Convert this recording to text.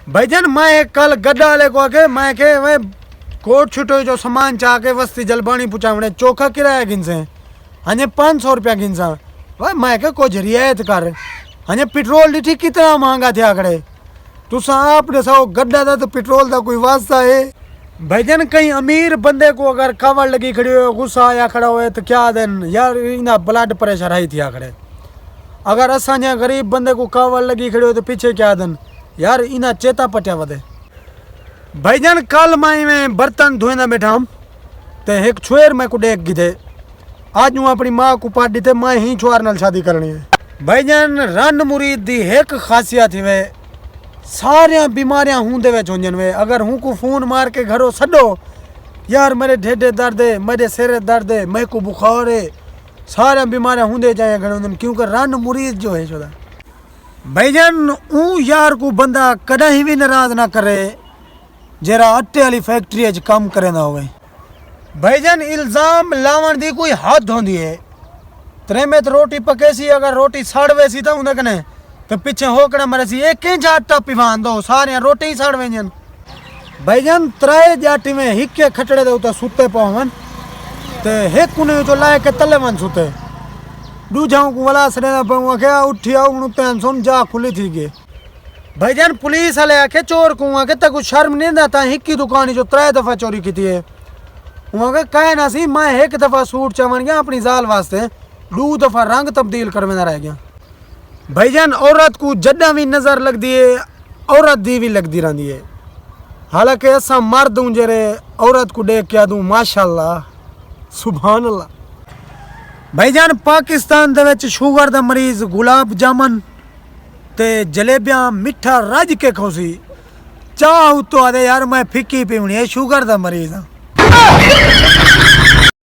भाईजान मैं कल गड्ढा वाले को आके मैं के वे कोट छुटो जो सामान चाह के वस्ती जलबानी पुचावने चोखा किराया गिनसे हने 500 रुपया गिनसा भाई मैं के कुछ रियायत कर हने पेट्रोल डिठी कितना महंगा थे आकड़े तुसा आपने सो गड्ढा था तो पेट्रोल का कोई वास्ता है। भाईजान कहीं अमीर बंदे को अगर कावड़ लगी खड़ी हो गुस्सा आया खड़ा हुए तो क्या दिन यार इना ब्लड प्रेशर आई थी आकड़े। अगर असां गरीब बंदे को कावड़ लगी खड़ी हो तो पीछे क्या दिन यार इना चेता पटिया वधे। भाईजान कल माई में बर्तन धोएंदा बैठा हम ते एक छुएर मैं को देख गिधे आज हूँ अपनी माँ को पार्टी थे मैं ही छुआर नाल शादी करनी है। भाईजान रन मुरीद दी एक खासियत वे सारिया बीमारियां हूं दे विच होंजन वे अगर हूँ को फोन मार के घरों सडो यार मेरे ढेडे दर्द है मेरे सिर दर्द है मैं को बुखार है सारिया बीमारियां हूं दे जाए घरों क्योंकि रन मुरीद जो है छोड़ा। भाईजान ऊ यार को बंदा कहीं भी नाराज ना करे जरा आटे वाली फैक्ट्री च काम करे ना होवे। भाईजान इल्जाम लावण दी कोई हद होंदी है त्रे में तो रोटी पकेसी अगर रोटी सड़वे सी तो उन्हें कने तो पीछे होकड़ा मरे सी एक इंच आटा पिवान दो सारे रोटी ही सड़वे जन। भाईजान त्राए जाटी में हिक्के खटड़े दे उता सुते पावन ते एक कुने जो लाए के तले वन सुते दूजाओं को वाला सने पंगा क्या उठी आओ उन सुन जा खुली थी के। भाईजान पुलिस वाले आके चोर को आके तक कुछ शर्म नहीं देता हिक्की दुकानी जो 3 दफा चोरी की थी है वहाँ का कहे ना सी मैं एक दफा सूट चमन गया अपनी जाल वास्ते 2 दफा रंग तब्दील कर में रह गया। भाईजान औरत को जड्डा भी नजर लग दिए औरत दी भी लगती रही है हालांकि ऐसा मर्द हूँ जरे औरत को देख क्या दूँ माशाल्लाह सुभान अल्लाह। भाईजान पाकिस्तान दे विच शुगर दा मरीज गुलाब जामुन ते जलेबियां मिठा रज के खोसी चाह तो आदे यार मैं फिक्की पीवनी है शुगर दा मरीज हाँ।